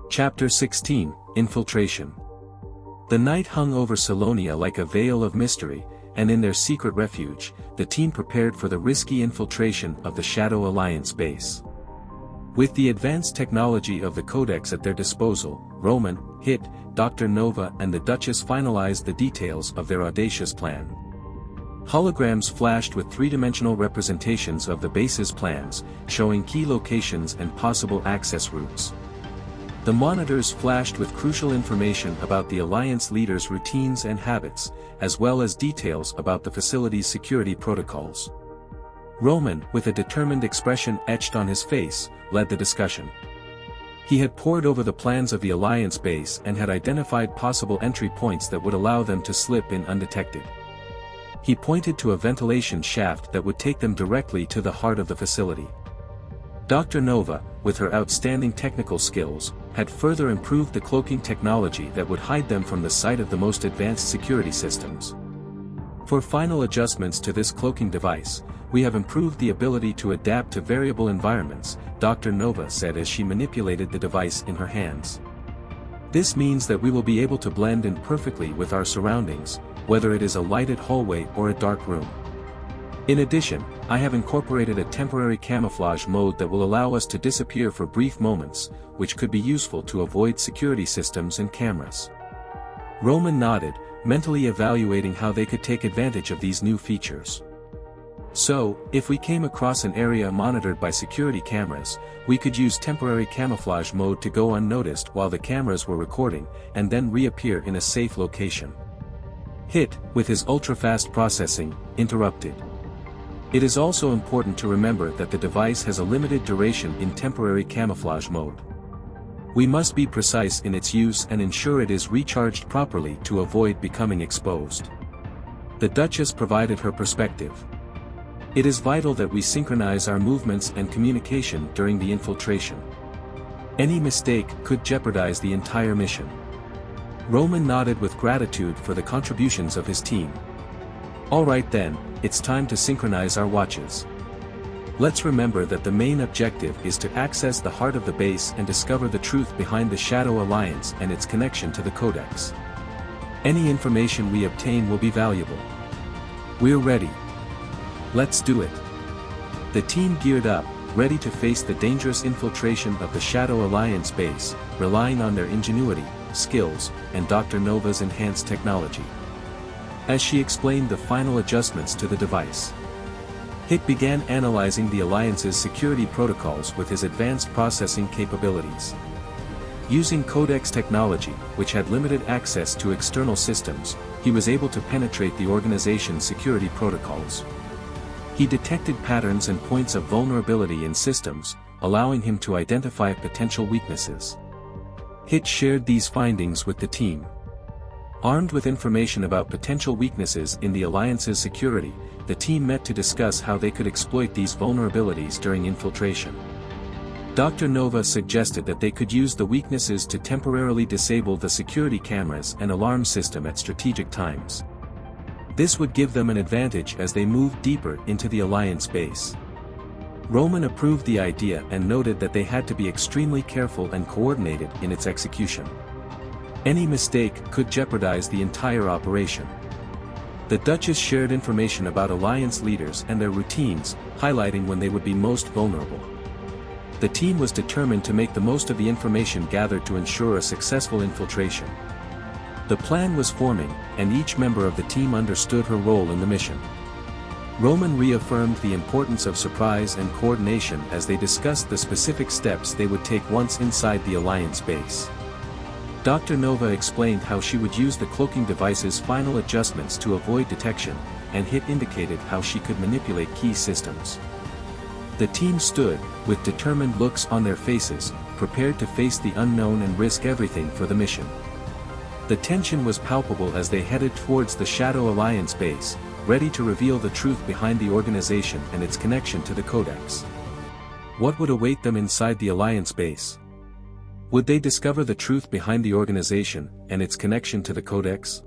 Chapter 16, Infiltration. The night hung over Celonia like a veil of mystery, and in their secret refuge, the team prepared for the risky infiltration of the Shadow Alliance base. With the advanced technology of the Codex at their disposal, Róman, Hit, Dr. Nova and the Duchess finalized the details of their audacious plan. Holograms flashed with three-dimensional representations of the base's plans, showing key locations and possible access routes. The monitors flashed with crucial information about the Alliance leaders' routines and habits, as well as details about the facility's security protocols. Róman, with a determined expression etched on his face, led the discussion. He had pored over the plans of the Alliance base and had identified possible entry points that would allow them to slip in undetected. He pointed to a ventilation shaft that would take them directly to the heart of the facility. Dr. Nova, with her outstanding technical skills, had further improved the cloaking technology that would hide them from the sight of the most advanced security systems. For final adjustments to this cloaking device, we have improved the ability to adapt to variable environments, Dr. Nova said as she manipulated the device in her hands. This means that we will be able to blend in perfectly with our surroundings, whether it is a lighted hallway or a dark room. In addition, I have incorporated a temporary camouflage mode that will allow us to disappear for brief moments, which could be useful to avoid security systems and cameras. Róman nodded, mentally evaluating how they could take advantage of these new features. So, if we came across an area monitored by security cameras, we could use temporary camouflage mode to go unnoticed while the cameras were recording, and then reappear in a safe location. Hit, with his ultra-fast processing, interrupted. It is also important to remember that the device has a limited duration in temporary camouflage mode. We must be precise in its use and ensure it is recharged properly to avoid becoming exposed. The Duchess provided her perspective. It is vital that we synchronize our movements and communication during the infiltration. Any mistake could jeopardize the entire mission. Róman nodded with gratitude for the contributions of his team. All right then, it's time to synchronize our watches. Let's remember that the main objective is to access the heart of the base and discover the truth behind the Shadow Alliance and its connection to the Codex. Any information we obtain will be valuable. We're ready. Let's do it. The team geared up, ready to face the dangerous infiltration of the Shadow Alliance base, relying on their ingenuity, skills, and Dr. Nova's enhanced technology. As she explained the final adjustments to the device, Hit began analyzing the Alliance's security protocols with his advanced processing capabilities. Using Codex technology, which had limited access to external systems, he was able to penetrate the organization's security protocols. He detected patterns and points of vulnerability in systems, allowing him to identify potential weaknesses. Hit shared these findings with the team. Armed with information about potential weaknesses in the Alliance's security, the team met to discuss how they could exploit these vulnerabilities during infiltration. Dr. Nova suggested that they could use the weaknesses to temporarily disable the security cameras and alarm system at strategic times. This would give them an advantage as they moved deeper into the Alliance base. Róman approved the idea and noted that they had to be extremely careful and coordinated in its execution. Any mistake could jeopardize the entire operation. The Duchess shared information about Alliance leaders and their routines, highlighting when they would be most vulnerable. The team was determined to make the most of the information gathered to ensure a successful infiltration. The plan was forming, and each member of the team understood her role in the mission. Róman reaffirmed the importance of surprise and coordination as they discussed the specific steps they would take once inside the Alliance base. Dr. Nova explained how she would use the cloaking device's final adjustments to avoid detection, and Hit indicated how she could manipulate key systems. The team stood, with determined looks on their faces, prepared to face the unknown and risk everything for the mission. The tension was palpable as they headed towards the Shadow Alliance base, ready to reveal the truth behind the organization and its connection to the Codex. What would await them inside the Alliance base? Would they discover the truth behind the organization and its connection to the Codex?